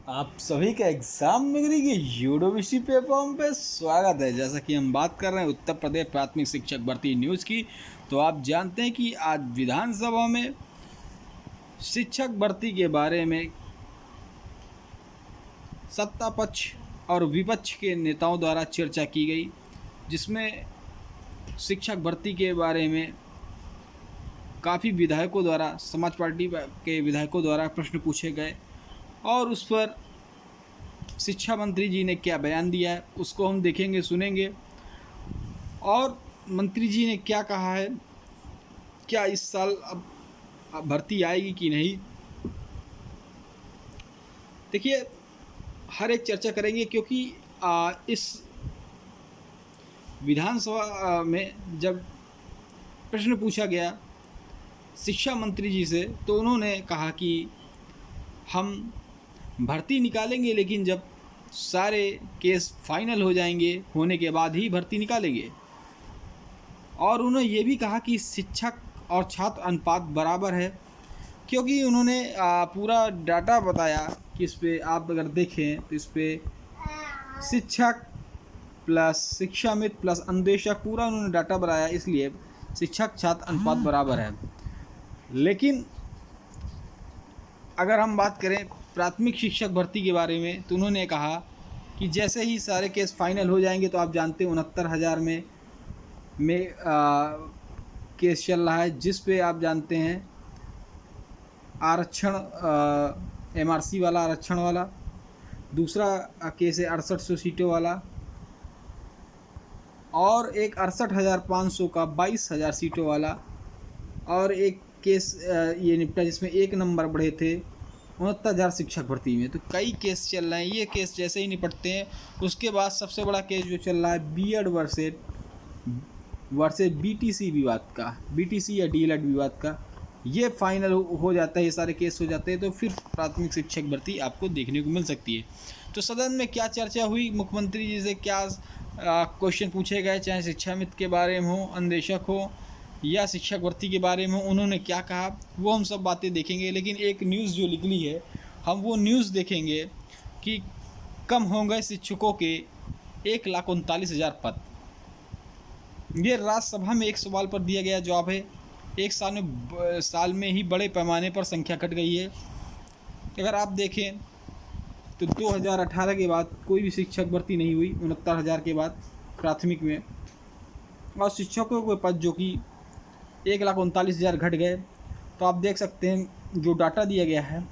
आप सभी का एग्जाम नगरी के यूडोविसी प्लेटफॉर्म पे स्वागत है। जैसा कि हम बात कर रहे हैं उत्तर प्रदेश प्राथमिक शिक्षक भर्ती न्यूज़ की, तो आप जानते हैं कि आज विधानसभा में शिक्षक भर्ती के बारे में सत्ता पक्ष और विपक्ष के नेताओं द्वारा चर्चा की गई, जिसमें शिक्षक भर्ती के बारे में काफ़ी विधायकों द्वारा, समाज पार्टी के विधायकों द्वारा प्रश्न पूछे गए और उस पर शिक्षा मंत्री जी ने क्या बयान दिया है उसको हम देखेंगे, सुनेंगे। और मंत्री जी ने क्या कहा है, क्या इस साल अब भर्ती आएगी कि नहीं, देखिए हर एक चर्चा करेंगे। क्योंकि इस विधानसभा में जब प्रश्न पूछा गया शिक्षा मंत्री जी से, तो उन्होंने कहा कि हम भर्ती निकालेंगे, लेकिन जब सारे केस फाइनल हो जाएंगे होने के बाद ही भर्ती निकालेंगे। और उन्होंने ये भी कहा कि शिक्षक और छात्र अनुपात बराबर है, क्योंकि उन्होंने पूरा डाटा बताया कि इस पर आप अगर देखें तो इस पर शिक्षक प्लस शिक्षामित्र प्लस अन्वेषक पूरा उन्होंने डाटा बताया, इसलिए शिक्षक छात्र अनुपात बराबर है। लेकिन अगर हम बात करें प्राथमिक शिक्षक भर्ती के बारे में, तो उन्होंने कहा कि जैसे ही सारे केस फाइनल हो जाएंगे, तो आप जानते हैं 69,000 में केस चल रहा है, जिस पे आप जानते हैं आरक्षण एमआरसी वाला आरक्षण वाला, दूसरा केस है 6800 सीटों वाला, और एक 68,500 का 22,000 सीटों वाला, और एक केस ये निपटा जिसमें एक नंबर बढ़े थे 69,000 शिक्षक भर्ती में। तो कई केस चल रहे हैं। ये केस जैसे ही निपटते हैं, उसके बाद सबसे बड़ा केस जो चल रहा है बीएड वर्सेस बीटीसी विवाद का, बीटीसी या डीएलएड विवाद का, ये फाइनल हो जाता है, ये सारे केस हो जाते हैं, तो फिर प्राथमिक शिक्षक भर्ती आपको देखने को मिल सकती है। तो सदन में क्या चर्चा हुई, मुख्यमंत्री जी से क्या क्वेश्चन पूछे गए, चाहे शिक्षा मित्र के बारे में हो, अन्वेषक हो या शिक्षक भर्ती के बारे में, उन्होंने क्या कहा, वो हम सब बातें देखेंगे। लेकिन एक न्यूज़ जो निकली है, हम वो न्यूज़ देखेंगे कि कम हो गए शिक्षकों के 1,39,000 पद। ये राज्यसभा में एक सवाल पर दिया गया जवाब है। एक साल में ही बड़े पैमाने पर संख्या घट गई है। अगर आप देखें तो 2018 के बाद कोई भी शिक्षक भर्ती नहीं हुई 69,000 के बाद प्राथमिक में, और शिक्षकों के पद जो कि 1,39,000 घट गए। तो आप देख सकते हैं जो डाटा दिया गया है,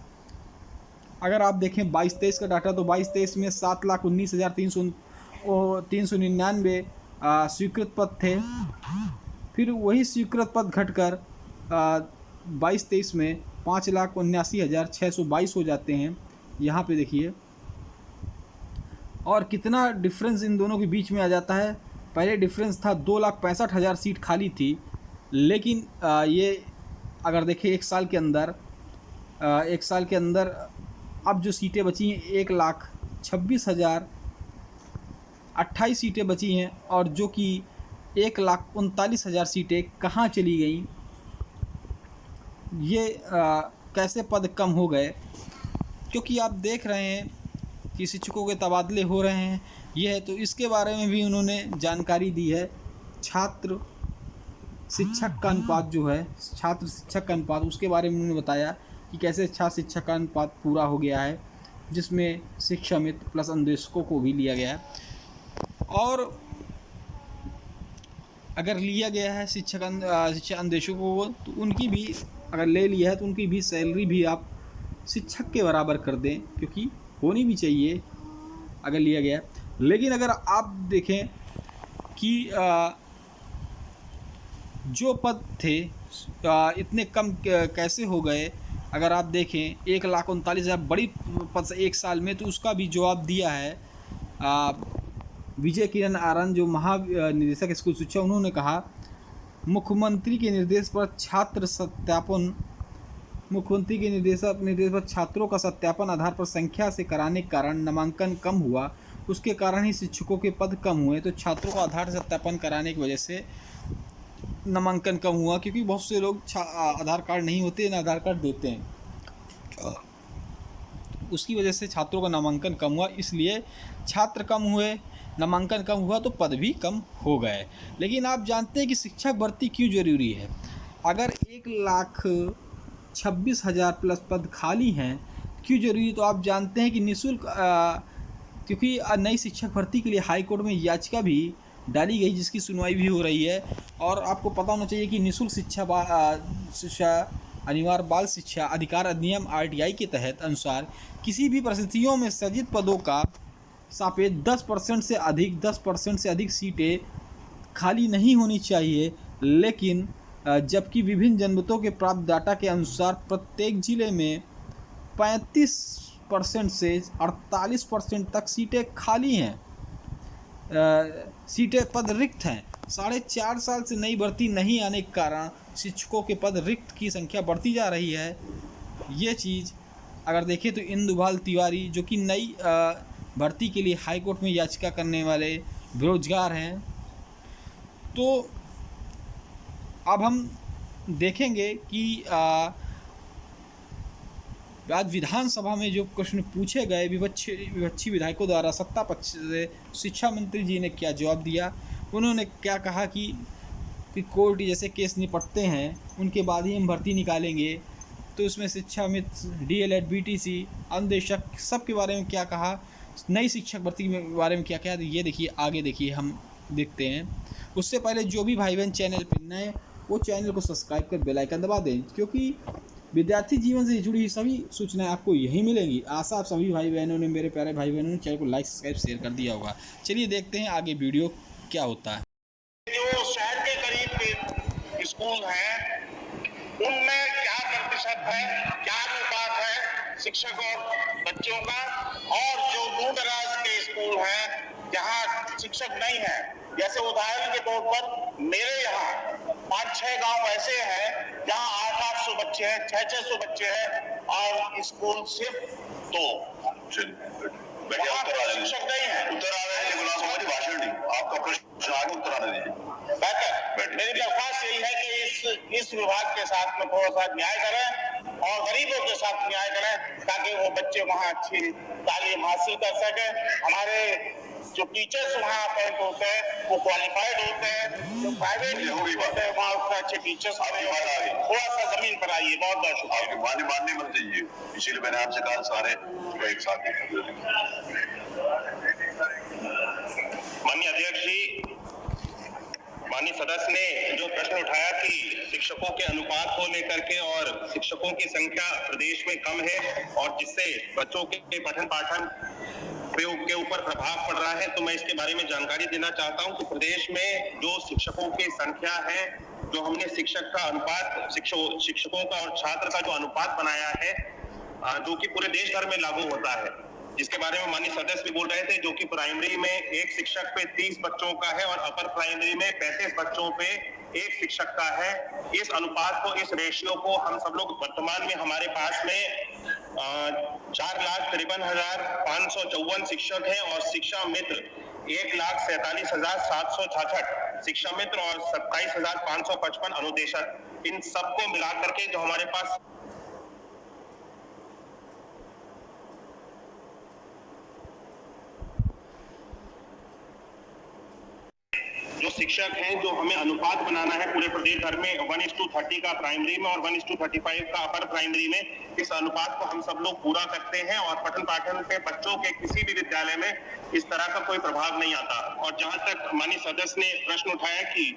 अगर आप देखें 22-23 का डाटा, तो 22-23 में 7,19,399 स्वीकृत पद थे। फिर वही स्वीकृत पद घटकर 22-23 में 5,79,622 हो जाते हैं। यहाँ पे देखिए, और कितना डिफरेंस इन दोनों के बीच में आ जाता है। पहले डिफरेंस था 2,65,000 सीट खाली थी, लेकिन ये अगर देखें एक साल के अंदर अब जो सीटें बची हैं 1,26,028 सीटें बची हैं, और जो कि 1,39,000 सीटें कहाँ चली गई, ये कैसे पद कम हो गए। क्योंकि आप देख रहे हैं कि शिक्षकों के तबादले हो रहे हैं, यह है, तो इसके बारे में भी उन्होंने जानकारी दी है। छात्र शिक्षक का अनुपात जो है, छात्र शिक्षक का अनुपात, उसके बारे में उन्होंने बताया कि कैसे छात्र शिक्षक का अनुपात पूरा हो गया है, जिसमें शिक्षा मित्र प्लस अन्वेषकों को भी लिया गया है। और अगर लिया गया है शिक्षा अन्वेषकों को, तो उनकी भी अगर ले लिया है तो उनकी भी सैलरी भी आप शिक्षक के बराबर कर दें, क्योंकि होनी भी चाहिए अगर लिया गया। लेकिन अगर आप देखें कि जो पद थे इतने कम कैसे हो गए, अगर आप देखें 1,39,000 बड़ी पद एक साल में, तो उसका भी जवाब दिया है विजय किरण आनंद, जो महानिदेशक स्कूल शिक्षा। उन्होंने कहा मुख्यमंत्री के निर्देश पर छात्रों का सत्यापन आधार पर संख्या से कराने के कारण नामांकन कम हुआ, उसके कारण ही शिक्षकों के पद कम हुए। तो छात्रों को आधार सत्यापन कराने की वजह से नामांकन कम हुआ, क्योंकि बहुत से लोग आधार कार्ड नहीं होते, ना आधार कार्ड देते हैं। उसकी वजह से छात्रों का नामांकन कम हुआ, इसलिए छात्र कम हुए, नामांकन कम हुआ तो पद भी कम हो गए। लेकिन आप जानते हैं कि शिक्षक भर्ती क्यों ज़रूरी है? अगर 1,26,000 प्लस पद खाली हैं, क्यों ज़रूरी? तो आप जानते हैं कि निःशुल्क क्योंकि नई शिक्षक भर्ती के लिए हाई कोर्ट में याचिका भी डाली गई, जिसकी सुनवाई भी हो रही है। और आपको पता होना चाहिए कि निःशुल्क शिक्षा अनिवार्य बाल शिक्षा अधिकार अधिनियम RTI के तहत अनुसार किसी भी परिस्थितियों में सृजित पदों का सापेक्ष 10% से अधिक सीटें खाली नहीं होनी चाहिए। लेकिन जबकि विभिन्न जनमतों के प्राप्त डाटा के अनुसार प्रत्येक जिले में 35% से 48% तक सीटें खाली हैं, सीटें पद रिक्त हैं। 4.5 साल से नई भर्ती नहीं आने के कारण शिक्षकों के पद रिक्त की संख्या बढ़ती जा रही है। ये चीज़ अगर देखें तो इंदुभाल तिवारी जो कि नई भर्ती के लिए हाई कोर्ट में याचिका करने वाले बेरोजगार हैं। तो अब हम देखेंगे कि आज विधानसभा में जो प्रश्न पूछे गए विपक्षी विधायकों द्वारा सत्ता पक्ष से, शिक्षा मंत्री जी ने क्या जवाब दिया। उन्होंने क्या कहा कि कोर्ट जैसे केस निपटते हैं उनके बाद ही हम भर्ती निकालेंगे। तो उसमें शिक्षा मित्र, DLED, BTC, अनुदेशक सब के बारे में क्या कहा, नई शिक्षक भर्ती के बारे में क्या कहा, ये देखिए, आगे देखिए, हम देखते हैं। उससे पहले जो भी भाई बहन चैनल पर नए, वो चैनल को सब्सक्राइब कर बेल आइकन दबा दें, क्योंकि विद्यार्थी जीवन से जुड़ी सभी सूचनाएं आपको यहीं मिलेंगी। आशा आप सभी भाई बहनों ने, मेरे प्यारे भाई बहनों ने चैनल को लाइक, सब्सक्राइब, शेयर कर दिया होगा। चलिए देखते हैं आगे वीडियो क्या होता है। जो शहर के करीब के स्कूल हैं, उनमें क्या प्रतिशत है, क्या अनुपात है शिक्षक और बच्चों का, और जो दूर दराज के स्कूल हैं जहाँ शिक्षक नहीं है, जैसे उदाहरण के तौर पर मेरे यहाँ 5-6 गांव ऐसे हैं जहाँ 800-800 बच्चे हैं, 600-600 बच्चे हैं, और स्कूल सिर्फ 2। शिक्षक नहीं है। उत्तर आ रहे हैं, गुलाम मोहम्मद भाषण नहीं, आपका प्रश्न आगे उत्तर आने दीजिए। बेहतर मेरी दरख्वास्त यही है कि इस विभाग के साथ में थोड़ा सा न्याय करें और गरीबों के साथ न्याय करें, ताकि वो बच्चे वहाँ अच्छी तालीम हासिल कर सकें। हमारे जो टीचर्स वहाँ अपॉइंट होते हैं वो क्वालिफाइड होते हैं। जो प्राइवेट होते हैं वहाँ उतना अच्छे टीचर्स थोड़ा सा जमीन पर आइए। बहुत बहुत शुक्रिया। मानने मत दीजिए, इसीलिए मैंने आपसे कहा सारे एक साथ। माननीय अध्यक्ष जी, माननीय सदस्य ने जो प्रश्न उठाया कि शिक्षकों के अनुपात को लेकर के और शिक्षकों की संख्या प्रदेश में कम है और जिससे बच्चों के पठन पाठन के ऊपर प्रभाव पड़ रहा है, तो मैं इसके बारे में जानकारी देना चाहता हूं कि प्रदेश में जो शिक्षकों की संख्या है, जो हमने शिक्षक का अनुपात, शिक्षकों का और छात्र का जो अनुपात बनाया है, जो कि पूरे देश भर में लागू होता है, जिसके बारे में माननीय सदस्य भी बोल रहे थे, जो कि प्राइमरी में एक शिक्षक पे 30 बच्चों का है और अपर प्राइमरी में 35 बच्चों पे एक शिक्षक का है। इस अनुपात को, इस रेशियो को हम सब लोग वर्तमान में हमारे पास में 4,53,554 शिक्षक हैं और शिक्षा मित्र 1,47,766 शिक्षा मित्र और 27,555 अनुदेशक, इन सबको मिलाकर के जो हमारे पास जो शिक्षक हैं, जो हमें अनुपात बनाना है पूरे प्रदेश भर में 1:30 का प्राइमरी में और 1:35 का अपर प्राइमरी में, इस अनुपात को हम सब लोग पूरा करते हैं और पठन पाठन पे बच्चों के किसी भी विद्यालय में इस तरह का कोई प्रभाव नहीं आता। और जहां तक माननीय सदस्य ने प्रश्न उठाया कि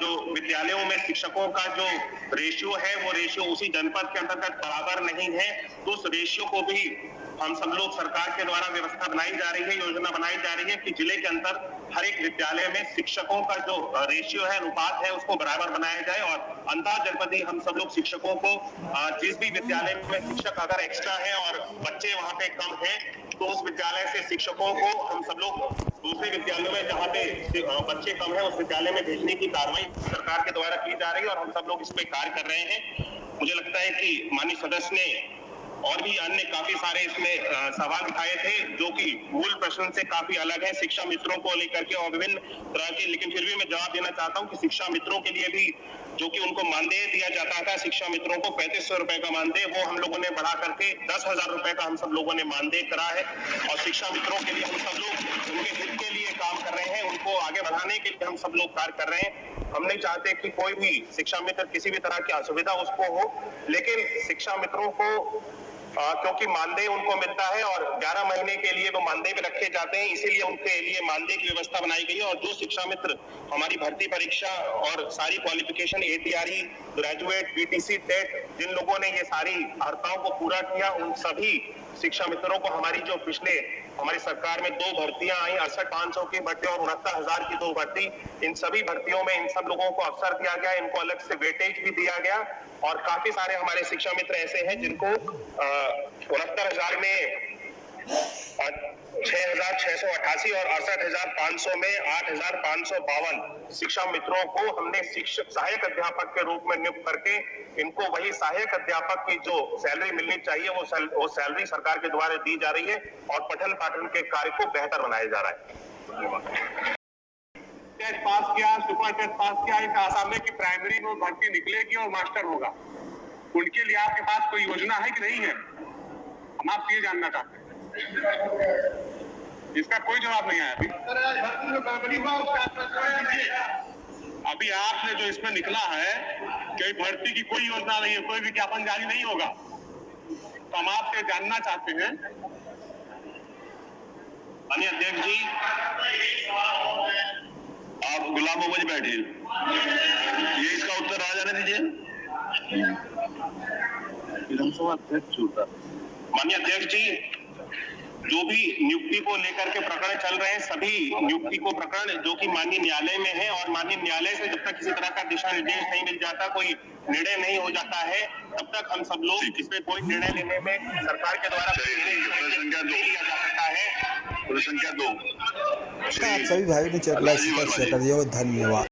जो विद्यालयों में शिक्षकों का जो रेशियो है, वो रेशियो उसी जनपद के अंतर्गत बराबर नहीं है, तो उस रेशियो को भी हम सब लोग सरकार के द्वारा व्यवस्था बनाई जा रही है, योजना बनाई जा रही है कि जिले के अंदर हर एक विद्यालय में शिक्षकों का जो रेशियो है, अनुपात है, उसको बराबर बनाया जाए और अंतर जनपदीय हम सब लोग शिक्षकों को, जिस भी विद्यालय में शिक्षक अगर एक्स्ट्रा है और बच्चे वहाँ पे कम है, तो उस विद्यालय से शिक्षकों को हम सब लोग दूसरे विद्यालयों में जहाँ पे बच्चे कम है, उस विद्यालय में भेजने की कार्रवाई सरकार के द्वारा की जा रही है और हम सब लोग इस पे कार्य कर रहे हैं। मुझे लगता है कि माननीय सदस्य ने और भी अन्य काफी सारे इसमें सवाल उठाए थे, जो कि मूल प्रश्न से काफी अलग है, शिक्षा मित्रों को लेकर के और विभिन्न तरह के, लेकिन फिर भी मैं जवाब देना चाहता हूं कि शिक्षा मित्रों के लिए भी जो कि उनको मानदेय दिया जाता था शिक्षा मित्रों को 3500 रुपए का मानदेय, वो हम लोगों ने बढ़ा करके 10,000 रुपए का हम सब लोगों ने मानदेय करा है। और शिक्षा मित्रों के लिए हम सब लोग उनके हित के लिए काम कर रहे हैं, उनको आगे बढ़ाने के लिए हम सब लोग कार्य कर रहे हैं। हम नहीं चाहते कि कोई भी शिक्षा मित्र किसी भी तरह की असुविधा उसको हो, लेकिन शिक्षा मित्रों को क्योंकि मानदेय उनको मिलता है और 11 महीने के लिए वो मानदेय में रखे जाते हैं, इसीलिए उनके लिए मानदेय की व्यवस्था बनाई गई है। और जो शिक्षा मित्र हमारी भर्ती परीक्षा और सारी qualification ATRE, graduate, BTC, TET, जिन लोगों ने ये सारी अर्हताओं को पूरा किया, उन सभी शिक्षा मित्रों को हमारी जो पिछले हमारी सरकार में 2 भर्तियां आई, 68,500 की भर्ती और 69,000 की 2 भर्ती, इन सभी भर्तियों में इन सब लोगों को अवसर दिया गया, इनको अलग से वेटेज भी दिया गया। और काफी सारे हमारे शिक्षा मित्र ऐसे हैं जिनको 69,000 में 6,688 और 68,500 में 8,552 शिक्षा मित्रों को हमने शिक्षक सहायक अध्यापक के रूप में नियुक्त करके इनको वही सहायक अध्यापक की जो सैलरी मिलनी चाहिए वो सैलरी सरकार के द्वारा दी जा रही है और पठन पाठन के कार्य को बेहतर बनाया जा रहा है। टेट पास किया, सुपर टेट पास किया, इस आशा में कि प्राइमरी में भर्ती निकलेगी और मास्टर होगा। उनके लिए आपके पास कोई योजना है कि नहीं है? हम आपसे ये जानना चाहते हैं। इसका कोई जवाब नहीं आया अभी आपने जो इसमें निकला है कि भर्ती की कोई योजना नहीं है, कोई विज्ञापन जारी नहीं होगा, तो हम आपसे जानना चाहते हैं। माननीय अध्यक्ष जी, आप गुलाम हो बैठे, ये इसका उत्तर आ जाने दीजिए। माननीय अध्यक्ष जी, जो भी नियुक्ति को लेकर के प्रकरण चल रहे हैं, सभी नियुक्ति को प्रकरण जो कि माननीय न्यायालय में है और माननीय न्यायालय से जब तक किसी तरह का दिशा निर्देश नहीं मिल जाता, कोई निर्णय नहीं हो जाता है, तब तक हम सब लोग इसमें कोई निर्णय लेने में सरकार के द्वारा संख्या 2 लिया जा सकता है। संख्या 2 आप सभी भाइयों ने चैनल लाइक शेयर कर दिया, धन्यवाद।